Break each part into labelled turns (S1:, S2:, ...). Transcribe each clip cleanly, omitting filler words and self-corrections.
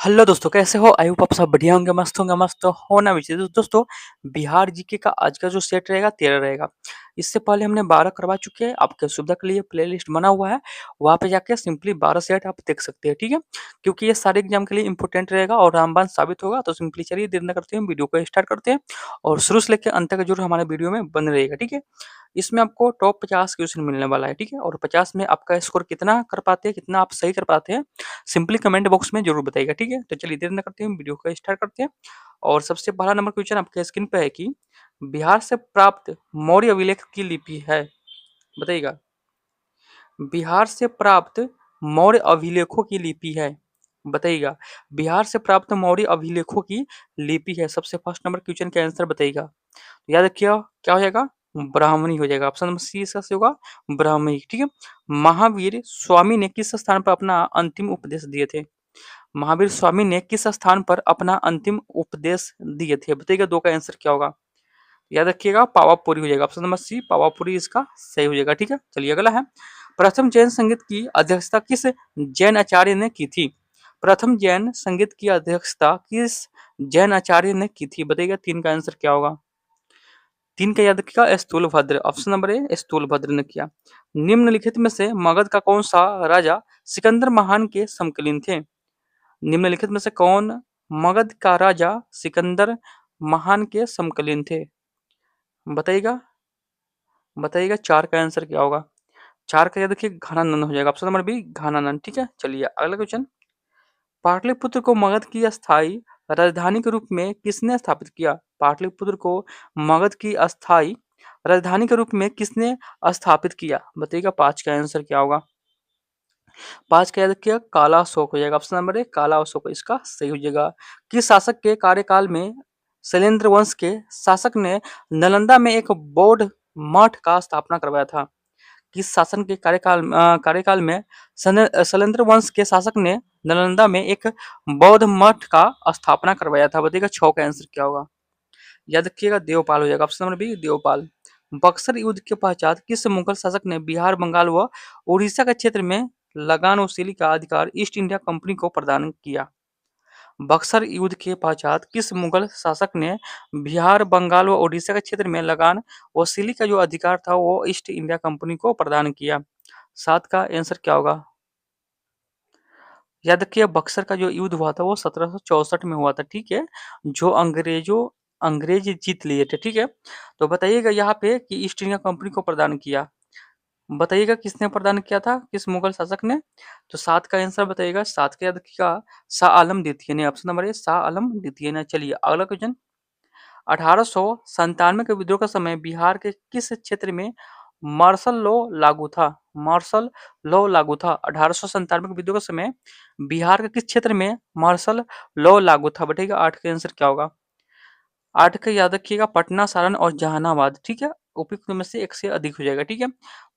S1: Hello दोस्तों, कैसे हो? आई होप आप सब बढ़िया होंगे, मस्त होना भी चाहिए। दोस्तों, बिहार जीके का आज का जो सेट रहेगा 13 रहेगा। इससे पहले हमने 12 करवा चुके हैं। आपके सुविधा के लिए प्लेलिस्ट बना हुआ है, वहाँ पे जाके सिंपली 12 सेट आप देख सकते हैं, ठीक है? क्योंकि ये सारे एग्जाम के लिए इंपॉर्टेंट रहेगा और रामबाण साबित होगा। तो सिंपली चलिए देर न करते हैं, वीडियो को स्टार्ट करते हैं और शुरू से लेकर अंत तक जरूर हमारे वीडियो में बने रहेगा, ठीक है? इसमें आपको टॉप 50 क्वेश्चन मिलने वाला है, ठीक है? और 50 में आपका स्कोर कितना कर पाते हैं, कितना आप सही कर पाते हैं, सिंपली कमेंट बॉक्स में जरूर बताइएगा, ठीक है? तो चलिए देर न करते हैं, वीडियो को स्टार्ट करते हैं। और सबसे पहला नंबर क्वेश्चन आपके स्क्रीन पे है कि बिहार से प्राप्त मौर्य अभिलेख की लिपि है, बताइएगा। बिहार से प्राप्त मौर्य अभिलेखों की लिपि है, बताइएगा। बिहार से प्राप्त मौर्य अभिलेखों की लिपि है, सबसे फर्स्ट नंबर क्वेश्चन का आंसर बताइएगा। याद रखिए, क्या हो जाएगा? ब्राह्मणी हो जाएगा। ऑप्शन नंबर सी इसका सही होगा, ब्राह्मणी, ठीक है। महावीर स्वामी ने किस स्थान पर अपना अंतिम उपदेश दिए थे? महावीर स्वामी ने किस स्थान पर अपना अंतिम उपदेश दिए थे, बताइएगा। दो का आंसर क्या होगा? याद रखिएगा, पावापुरी हो जाएगा। ऑप्शन नंबर सी पावापुरी इसका सही हो जाएगा, ठीक है। चलिए अगला है, प्रथम जैन संगीत की अध्यक्षता किस जैन आचार्य ने की थी? प्रथम जैन संगीत की अध्यक्षता किस जैन आचार्य ने की थी, बताइएगा। तीन का आंसर क्या होगा? तीन का याद रखिएगा, स्थूलभद्र। ऑप्शन नंबर ए स्थूलभद्र ने किया। निम्नलिखित में से मगध का कौन सा राजा सिकंदर महान के समकालीन थे? निम्नलिखित में से कौन मगध का राजा सिकंदर महान के समकालीन थे, बताइएगा। बताइएगा, चार का आंसर क्या होगा? चार का याद रखिए, घानानंद हो जाएगा। ऑप्शन नंबर बी घानानंद, ठीक है। चलिए अगला क्वेश्चन, पाटलिपुत्र को मगध की अस्थायी राजधानी के रूप में किसने स्थापित किया? पाटलिपुत्र को मगध की अस्थायी राजधानी के रूप में किसने स्थापित किया, बताइएगा। पांच का आंसर क्या होगा? पांच का याद रखिएगा, काला अशोक हो जाएगा। ऑप्शन नंबर ए काला अशोक इसका सही हो जाएगा। किस शासक के कार्यकाल में शैलेंद्र वंश के शासक ने नालंदा में एक बौद्ध मठ का स्थापना करवाया था? किस शासन के कार्यकाल में शैलेंद्र वंश के शासक ने नालंदा में एक बौद्ध मठ का स्थापना करवाया था, बताइएगा। छह का आंसर क्या होगा? याद रखिएगा, देवपाल हो जाएगा। Option number B Devpal. Buxar युद्ध के पश्चात किस मुगल शासक ने बिहार, बंगाल व उड़ीसा के क्षेत्र में लगान वसूली का अधिकार ईस्ट इंडिया कंपनी को प्रदान किया? बक्सर युद्ध के पश्चात किस मुगल शासक ने बिहार, बंगाल व उड़ीसा के क्षेत्र में लगान वसूली का जो अधिकार था वो ईस्ट इंडिया कंपनी को प्रदान किया? सात का आंसर क्या होगा? याद रखिए, बक्सर का जो युद्ध हुआ था वो 1764 में हुआ था, ठीक है। जो अंग्रेज जीत लिए थे, ठीक है। तो बताइएगा यहाँ पे कि ईस्ट इंडिया कंपनी को प्रदान किया, बताइएगा किसने प्रदान किया था, किस मुगल शासक ने? तो सात का आंसर बताइएगा। सात का याद रखिएगा, शाह आलम द्वितीय ने। ऑप्शन नंबर ए शाह आलम द्वितीय ने। चलिए अगला क्वेश्चन, 1897 के विद्रोह का समय बिहार के किस क्षेत्र में मार्शल लॉ लागू था? मार्शल लॉ लागू था 1897 के विद्रोह के समय बिहार के किस क्षेत्र में मार्शल लॉ लागू था, बताइएगा। आठ का आंसर क्या होगा? आठ का याद रखिएगा, पटना, सारण और जहानाबाद, ठीक है। उपयुक्त में से एक से अधिक हो जाएगा, ठीक है।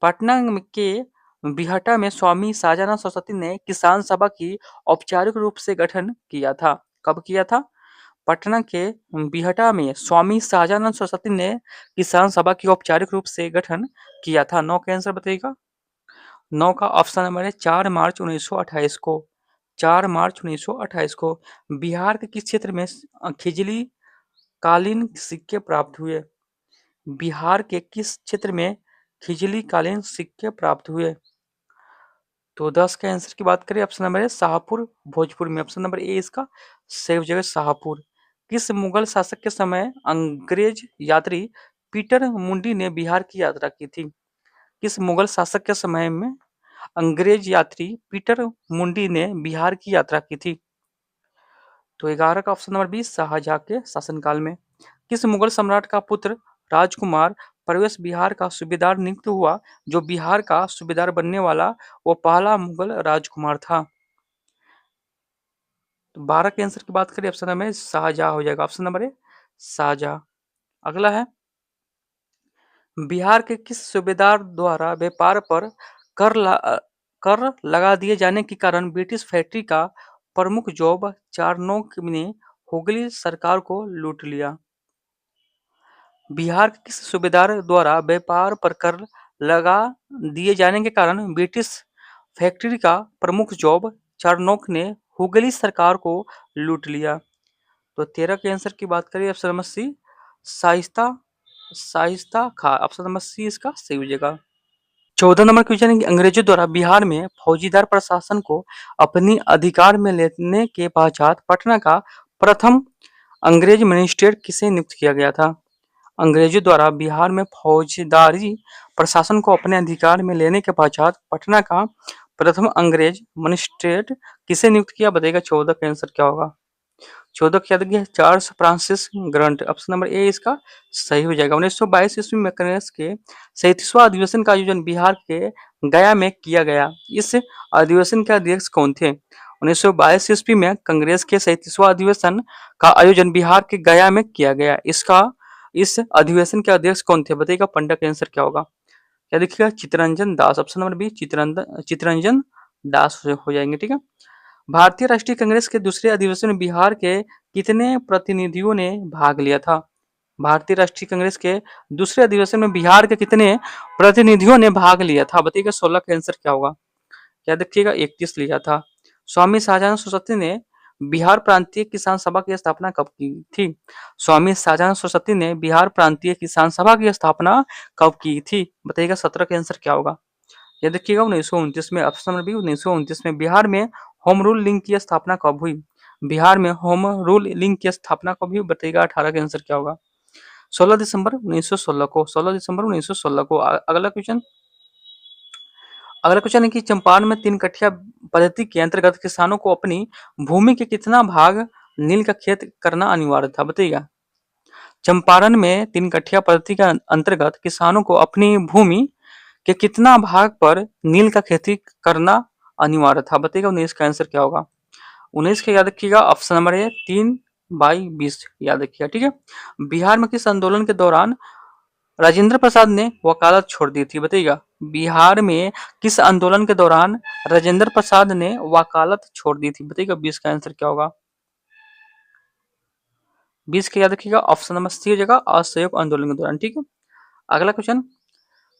S1: पटना के बिहटा में स्वामी शाहजादा सरस्वती ने किसान सभा की औपचारिक रूप से गठन किया था, कब किया था? पटना के बिहटा में स्वामी शाहजानंद सरस्वती ने किसान सभा की औपचारिक रूप से गठन किया था। नौ का आंसर बताइएगा। नौ का ऑप्शन नंबर है 4 मार्च 1928 को। 4 मार्च 1928 को बिहार के किस क्षेत्र में खिजली कालीन सिक्के प्राप्त हुए? बिहार के किस क्षेत्र में खिजली कालीन सिक्के प्राप्त हुए? तो 10 के आंसर की बात करें, ऑप्शन नंबर है शाहपुर, भोजपुर में। ऑप्शन नंबर ए इसका सही हो जाएगा, शाहपुर। किस मुगल शासक के समय अंग्रेज यात्री पीटर मुंडी ने बिहार की यात्रा की थी? किस मुगल शासक के समय में अंग्रेज यात्री पीटर मुंडी ने बिहार की यात्रा की थी? तो 11 का ऑप्शन नंबर 20 शाहजहां के शासनकाल में। किस मुगल सम्राट का पुत्र राजकुमार परवेश बिहार का सूबेदार नियुक्त हुआ? जो बिहार का सूबेदार बनने वाला वो पहला मुगल राजकुमार था। तो 12 के आंसर की बात करें, ऑप्शन नंबर शाहजहां हो जाएगा। Option number A Shahjahan. अगला है, बिहार के किस सूबेदार द्वारा व्यापार पर कर लगा दिए जाने के कारण ब्रिटिश फैक्ट्री का प्रमुख जॉब चार्नोक ने हुगली सरकार को लूट लिया? बिहार के किस सूबेदार द्वारा व्यापार पर कर लगा दिए जाने के कारण ब्रिटिश फैक्ट्री का प्रमुख जॉब चार्नोक ने हुगली सरकार को लूट लिया। तो 13 के आंसर की बात करें option number C, Shaista Shaista Khan, option number C इसका सही हो जाएगा। 14 नंबर क्वेश्चन है कि अंग्रेजों द्वारा बिहार में फौजीदार प्रशासन को अपनी अधिकार में लेने के पश्चात पटना का प्रथम अंग्रेज मजिस्ट्रेट किसे नियुक्त किया गया था? अंग्रेजों द्वारा बिहार में फौजदारी प्रशासन को अपने अधिकार में लेने के पश्चात पटना का प्रथम अंग्रेज मजिस्ट्रेट किसे नियुक्त किया? बताइएगा 14 का आंसर क्या होगा। 14 की याद Charles Francis grunt, option number ए इसका सही हो जाएगा। 1922 ईस्वी में कांग्रेस के 37वां अधिवेशन का आयोजन बिहार के गया में किया गया। इस अधिवेशन के अध्यक्ष कौन थे? 1922 ईस्वी में कांग्रेस के 37वां अधिवेशन का आयोजन बिहार के गया में किया गया। इस अधिवेशन के अध्यक्ष कौन थे? बताइएगा पंडा का आंसर क्या होगा। क्या देखिएगा Chittaranjan Das, option number B Chittaranjan Das हो जाएंगे। ठीक है। भारतीय राष्ट्रीय कांग्रेस के दूसरे अधिवेशन में बिहार के कितने प्रतिनिधियों ने भाग लिया था? भारतीय राष्ट्रीय कांग्रेस के दूसरे अधिवेशन में बिहार के कितने प्रतिनिधियों ने भाग लिया था? बताइएगा 16 का आंसर क्या होगा। क्या देखिएगा 31 लिया था। स्वामी शाहजहां सरस्वती ने बिहार प्रांतीय किसान सभा की स्थापना कब की थी? स्वामी शाहजहां सरस्वती ने बिहार प्रांतीय किसान सभा की स्थापना कब की थी? बताइएगा 17 का आंसर क्या होगा। ये देखिएगा 1929 में, ऑप्शन नंबर बी 1929 में। बिहार में होम रूल लिंक की स्थापना कब हुई? बिहार में होम रूल लिंक की स्थापना कब हुई? बताइएगा 18 का आंसर क्या होगा। 16 दिसंबर 1916 को, 16 दिसंबर 1916 को। अगला क्वेश्चन है कि चंपारण में 3 कट्ठा पद्धति के अंतर्गत किसानों को अपनी भूमि के कितना भाग नील का खेत करना अनिवार्य था? बताइएगा। चंपारण में 3 कट्ठा पद्धति के अंतर्गत किसानों को अपनी भूमि के कितना भाग पर नील का खेती करना अनिवार्य था? बताइएगा 19 का आंसर क्या होगा। 19 का याद रखिएगा, ऑप्शन नंबर है 3/20 याद रखिएगा। ठीक है। बिहार में किस आंदोलन के दौरान राजेंद्र प्रसाद ने वकालत छोड़ दी थी? बताइएगा। बिहार में किस आंदोलन के दौरान राजेंद्र प्रसाद ने वकालत छोड़ दी थी? बताइएगा 20 का आंसर क्या होगा। 20 का याद रखिएगा, ऑप्शन नंबर सी हो जाएगा, असहयोग आंदोलन के दौरान। ठीक है। अगला क्वेश्चन,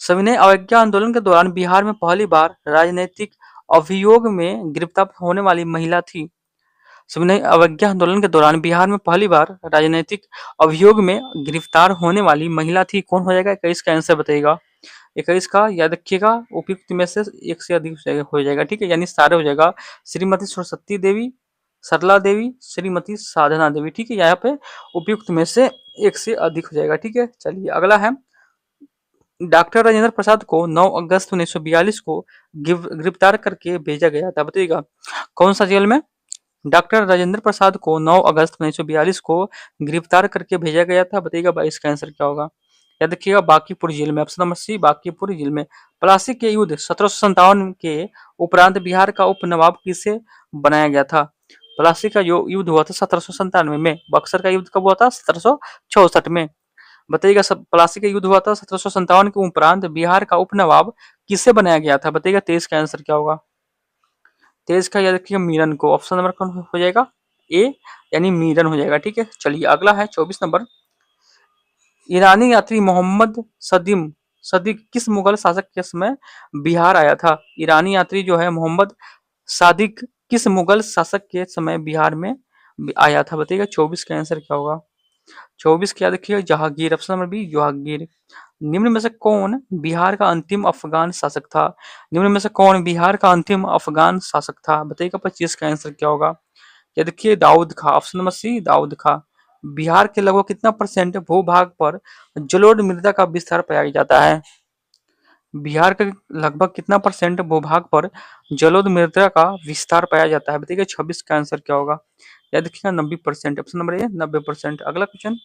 S1: सविनय अवज्ञा आंदोलन के दौरान बिहार में पहली बार राजनीतिक अभियोग में गिरफ्तार होने वाली महिला थी? सविनय अवज्ञा आंदोलन के दौरान बिहार में पहली बार राजनीतिक अभियोग में गिरफ्तार होने वाली महिला थी, कौन हो जाएगा? 21 का आंसर बताइएगा। 21 का याद रखिएगा, उपयुक्त में से एक से अधिक हो जाएगा। ठीक है, यानी सारे हो जाएगा। श्रीमती सरस्वती देवी, सरला देवी, श्रीमती साधना देवी। ठीक है, यहाँ पे उपयुक्त में से एक से अधिक हो जाएगा। ठीक है। चलिए अगला है, डॉक्टर राजेंद्र प्रसाद को 9 अगस्त 1942 को गिरफ्तार करके भेजा गया था। बताइएगा कौन सा जेल में? डॉक्टर राजेंद्र प्रसाद को 9 अगस्त 1942 को गिरफ्तार करके भेजा गया था। बताइएगा 22 का आंसर क्या होगा। याद रखिएगा बांकीपुर जेल में, option number C Bankipur jail में। प्लासी के युद्ध 1757 के उपरांत बिहार का उप नवाब किसे बनाया गया था? प्लासी का युद्ध हुआ था 1797 में। बक्सर का युद्ध कब हुआ था? 1764 में। बताइएगा सब, प्लासी का युद्ध हुआ था 1757 के उपरांत बिहार का उप नवाब किसे बनाया गया था? बताइएगा 23 का आंसर क्या होगा। 23 का याद रखिएगा मीरन को, ऑप्शन नंबर कौन हो जाएगा? ए, यानी मीरन हो जाएगा। ठीक है। चलिए अगला है 24 नंबर, ईरानी यात्री मोहम्मद सदिक किस मुगल शासक के समय बिहार आया था? ईरानी यात्री जो है मोहम्मद सादिक किस मुगल शासक के समय बिहार में आया था? बताइएगा 24 का आंसर क्या होगा। 24 क्या देखिए Jahangir, option number B Jahangir. निम्न में से कौन बिहार का अंतिम अफगान शासक था? निम्न में से कौन बिहार का अंतिम अफगान शासक था? बताइएगा 25 का आंसर क्या होगा। ये देखिए दाऊद खां, ऑप्शन नंबर सी दाऊद खां। बिहार के लगभग कितना परसेंट भूभाग पर जलोढ़ मृदा का विस्तार पाया जाता है? बिहार के लगभग कितना परसेंट भूभाग पर जलोढ़ मृदा का विस्तार पाया जाता है? बताइए 26 का आंसर क्या होगा। याद रखिएगा 90%, ऑप्शन नंबर ए 90%। अगला क्वेश्चन,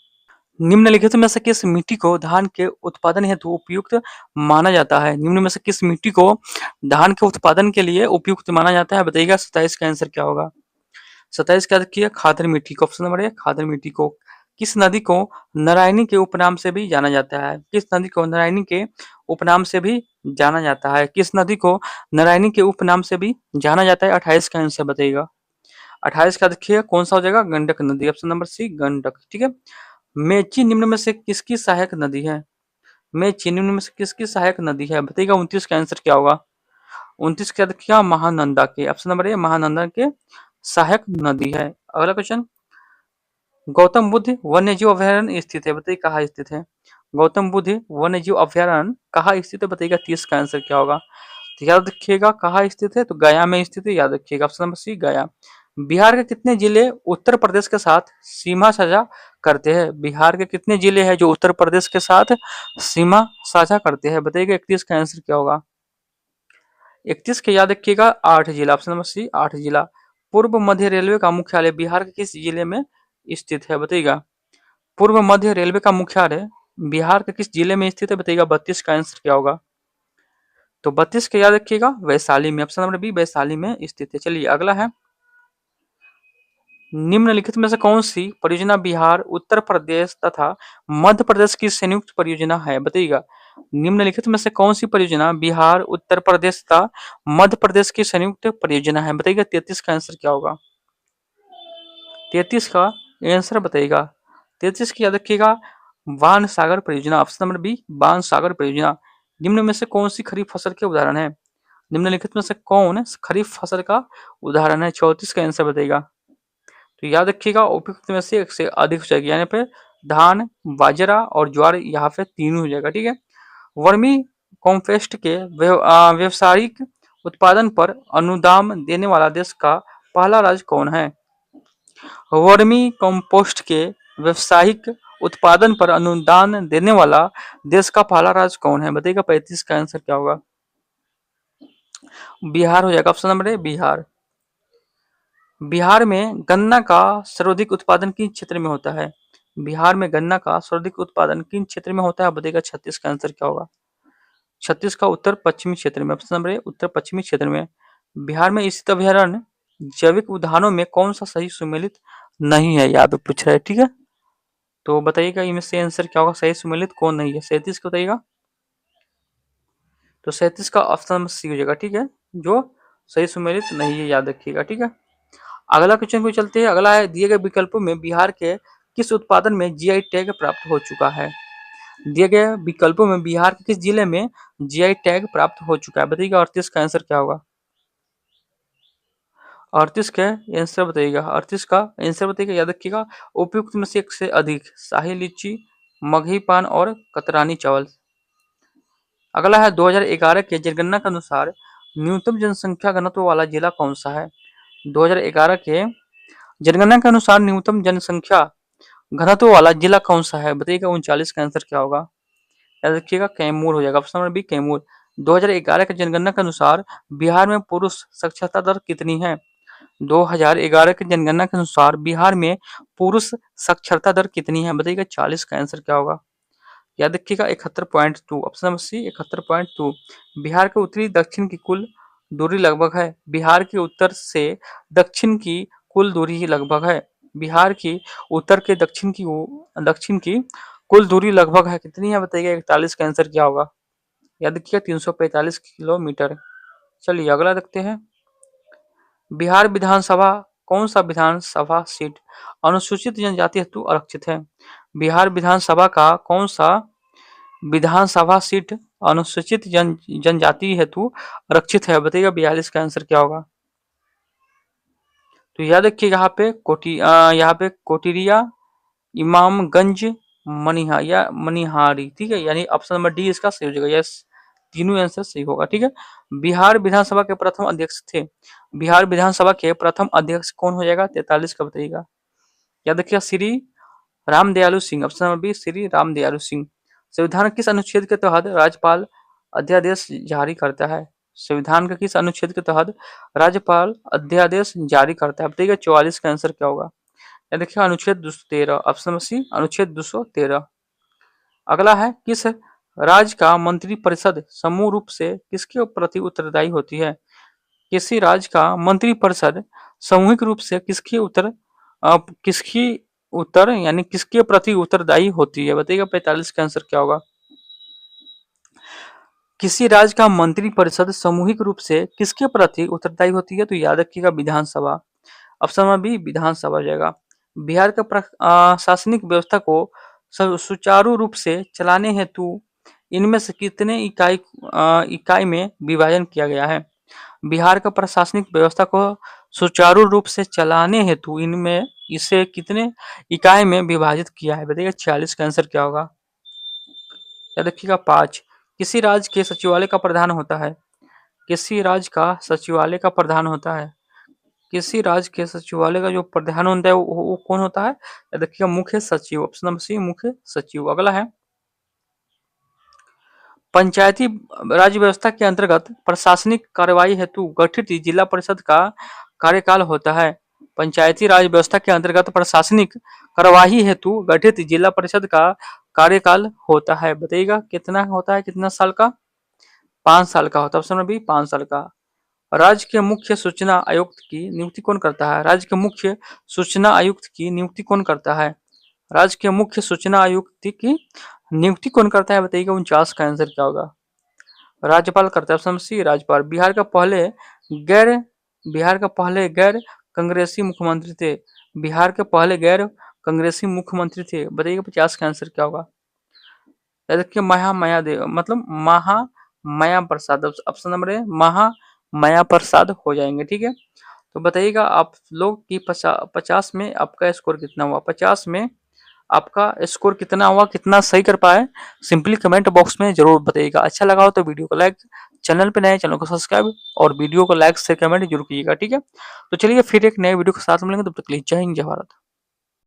S1: निम्नलिखित में से किस मिट्टी को धान के उत्पादन हेतु उपयुक्त माना जाता है? निम्न में से किस मिट्टी को धान के उत्पादन के लिए उपयुक्त माना जाता है? बताइएगा 27 का आंसर क्या होगा। 27 का देखिए खादर मिट्टी को, ऑप्शन नंबर ए खादर मिट्टी को। किस नदी को नारायणी के उपनाम से भी जाना जाता है? किस नदी को नारायणी के उपनाम से भी जाना जाता है? किस नदी को नारायणी के उपनाम से भी जाना जाता है? 28 का आंसर बताइएगा। 28 का देखिए कौन सा हो जाएगा? गंडक नदी, ऑप्शन नंबर सी गंडक। ठीक है। मेची निम्न में से किसकी सहायक नदी है? मेची निम्न में से किसकी सहायक नदी है? बताइएगा 29 का आंसर क्या होगा। 29 का देखिएगा महानंदा के, ऑप्शन नंबर ए महानंदा के सहायक नदी है। अगला क्वेश्चन, गौतम बुद्ध वन्यजीव अभयारण्य स्थित है, बताइए कहाँ स्थित है। गौतम बुद्ध वन्यजीव अभयारण्य कहाँ स्थित है, बताइएगा 30 का आंसर क्या होगा। तो याद रखिएगा कहाँ स्थित है, तो गया में स्थित है, याद रखिएगा ऑप्शन नंबर सी गया। बिहार के कितने जिले उत्तर प्रदेश के साथ सीमा साझा करते हैं, बिहार के कितने जिले हैं जो उत्तर प्रदेश के साथ सीमा साझा करते हैं, बताइएगा 31 का आंसर क्या होगा। 31 के याद रखिएगा 8 जिला, ऑप्शन नंबर सी 8 जिला। पूर्व मध्य रेलवे का मुख्यालय बिहार के किस जिले में स्थित है, बताइएगा। पूर्व मध्य रेलवे का मुख्यालय बिहार के किस जिले में स्थित है, बताइएगा 32 का आंसर क्या होगा। तो 32 के याद रखिएगा वैशाली में, ऑप्शन नंबर बी वैशाली में स्थित है। चलिए अगला है, निम्नलिखित में से कौन सी परियोजना बिहार, उत्तर प्रदेश तथा मध्य प्रदेश की संयुक्त परियोजना है, बताइएगा। निम्नलिखित में से कौन सी परियोजना बिहार, उत्तर प्रदेश तथा मध्य प्रदेश की संयुक्त परियोजना है, बताइएगा 33 का आंसर क्या होगा। 33 का आंसर बताइएगा। 33 की याद रखिएगा बाण सागर परियोजना, ऑप्शन नंबर बी बाण सागर परियोजना। निम्न में से कौन सी खरीफ फसल के उदाहरण है, निम्नलिखित में से कौन खरीफ फसल का उदाहरण है, 34 का आंसर बताइएगा। तो याद रखिएगा उपयुक्त में से एक से अधिक हो जाएगी, यानी पे धान, बाजरा और ज्वार यहाँ पे तीनों हो जाएगा, ठीक है। वर्मी कॉम्पोस्ट के व्यवसायिक उत्पादन पर अनुदान देने वाला देश का पहला राज्य कौन है। वर्मी कंपोस्ट के व्यवसायिक उत्पादन पर अनुदान देने वाला देश का पहला राज्य कौन है, बताइएगा 35 का आंसर क्या होगा। बिहार हो जाएगा, ऑप्शन नंबर ए बिहार। बिहार में गन्ना का सर्वाधिक उत्पादन किस क्षेत्र में होता है, बिहार में गन्ना का सर्वाधिक उत्पादन किन क्षेत्र में होता है, बताइएगा 36 का आंसर क्या होगा। 36 का उत्तर पश्चिमी क्षेत्र में, ऑप्शन नंबर ए उत्तर पश्चिमी क्षेत्र में। बिहार में स्थित अभयारण्य जैविक उद्यानों में कौन सा सही सुमेलित नहीं है, यहाँ पे पूछ रहा है, ठीक है। तो बताइएगा इनमें से आंसर क्या होगा, सही सुमेलित कौन नहीं है, 37 का बताइएगा। तो 37 का ऑप्शन नंबर सी हो जाएगा, ठीक है, जो सही सुमेलित नहीं है, याद रखिएगा, ठीक है। अगला क्वेश्चन को चलते हैं। अगला है, दिए गए विकल्पों में बिहार के किस उत्पादन में जीआई टैग प्राप्त हो चुका है, दिए गए विकल्पों में बिहार के किस जिले में जीआई टैग प्राप्त हो चुका है, बताइएगा 38 का आंसर क्या होगा। 38 का आंसर बताइएगा, 38 का आंसर बताइएगा, याद रखिएगा उपयुक्त में से एक से अधिक, शाही लीची, मगही पान और कतरानी चावल। अगला है, 2011 के जनगणना के अनुसार न्यूनतम जनसंख्या घनत्व वाला जिला कौन सा है। 2011 के जनगणना के अनुसार न्यूनतम जनसंख्या घनत्व वाला जिला कौन सा है, बताइएगा 39 का आंसर क्या होगा। याद रखिएगा कैमूर हो जाएगा, ऑप्शन नंबर बी कैमूर। 2011 के जनगणना के अनुसार बिहार में पुरुष साक्षरता दर कितनी है। 2011 की जनगणना के अनुसार बिहार में पुरुष साक्षरता दर कितनी है, बताइएगा 40 का आंसर क्या होगा। याद रखिएगा 71.2, ऑप्शन नंबर सी 71.2। बिहार के उत्तरी दक्षिण की कुल दूरी लगभग है, बिहार के उत्तर से दक्षिण की कुल दूरी लगभग है, बिहार की उत्तर के दक्षिण की कुल दूरी लगभग है कितनी है, बताइएगा 41 का आंसर क्या होगा। याद रखिएगा 345 किलोमीटर। चलिए अगला देखते हैं, बिहार विधानसभा कौन सा विधानसभा सीट अनुसूचित जनजाति हेतु आरक्षित है, बिहार विधानसभा का कौन सा विधानसभा सीट अनुसूचित जनजाति हेतु आरक्षित है, बताइएगा 42 का आंसर क्या होगा। तो याद रखिए यहाँ पे कोटिरिया, इमामगंज, मनिहारी, ठीक है, यानी ऑप्शन नंबर डी इसका सही हो जाएगा। यस, तीनों आंसर सही होगा, ठीक है। बिहार विधानसभा के प्रथम अध्यक्ष थे, बिहार विधानसभा के प्रथम अध्यक्ष कौन हो जाएगा, 43 का बताइएगा। याद रखिएगा Shri Ramdayalu Singh, option number B Shri Ramdayalu Singh. संविधान किस अनुच्छेद के तहत राज्यपाल अध्यादेश जारी करता है, संविधान के किस अनुच्छेद के तहत राज्यपाल अध्यादेश जारी करता है, बताइएगा 44 का आंसर क्या होगा। या देखिए अनुच्छेद 213, ऑप्शन नंबर सी अनुच्छेद 213। अगला है, किस राज्य का मंत्री परिषद समूह रूप से किसके प्रति उत्तरदायी होती है, किसी राज्य का मंत्री परिषद सामूहिक रूप से किसकी उत्तर यानी किसके प्रति उत्तरदायी होती है, बताइएगा 45 का आंसर क्या होगा। किसी राज्य का मंत्री परिषद सामूहिक रूप से किसके प्रति उत्तरदायी होती है, तो याद रखिएगा विधानसभा, ऑप्शन नंबर बी विधानसभा हो जाएगा। बिहार के प्रशासनिक व्यवस्था को सुचारू रूप से चलाने हेतु इनमें से कितने इकाई में विभाजन किया गया है, बिहार का प्रशासनिक व्यवस्था को सुचारू रूप से चलाने हेतु इनमें इसे कितने इकाई में विभाजित किया है? बताइए 40 का आंसर क्या होगा? या देखिएगा 5। किसी राज्य के सचिवालय का प्रधान होता है? किसी राज्य का सचिवालय का प्रधान होता है? किसी राज्य के सचिवालय का जो प्रधान होता है वो कौन होता है? या देखिएगा मुख्य सचिव। ऑप्शन नंबर सी मुख्य सचिव। अगला है पंचायती राज व्यवस्था के अंतर्गत प्रशासनिक कार्यवाही हेतु गठित जिला परिषद का कार्यकाल होता है। पंचायती राज व्यवस्था के अंतर्गत प्रशासनिक कार्यवाही हेतु गठित जिला परिषद का कार्यकाल होता है। बताइएगा कितना होता है, कितना साल का? 5 साल का होता है। ऑप्शन नंबर बी 5 साल का। राज्य के मुख्य सूचना आयुक्त की नियुक्ति कौन करता है? राज्य के मुख्य सूचना आयुक्त की नियुक्ति कौन करता है? राज्य के मुख्य सूचना आयुक्त की नियुक्ति कौन करता है? बताइएगा 49 का आंसर क्या होगा? राज्यपाल करता है। ऑप्शन सी राज्यपाल। गैर बिहार का पहले गैर कांग्रेसी मुख्यमंत्री थे। बिहार के पहले गैर कांग्रेसी मुख्यमंत्री थे। बताइएगा 50 का आंसर क्या होगा? देखिए महामाया देव मतलब महामाया प्रसाद। ऑप्शन नंबर ए महामाया प्रसाद हो जाएंगे। ठीक है, तो बताइएगा आप लोग कि 50 में आपका स्कोर कितना हुआ? 50 में आपका स्कोर कितना हुआ, कितना सही कर पाए? सिंपली कमेंट बॉक्स में जरूर बताइएगा। अच्छा लगा हो तो वीडियो को लाइक, चैनल पे नए चैनल को सब्सक्राइब और वीडियो को लाइक शेयर कमेंट जरूर कीजिएगा। ठीक है, तो चलिए फिर एक नए वीडियो के साथ मिलेंगे, तब तक के लिए जय हिंद जय भारत।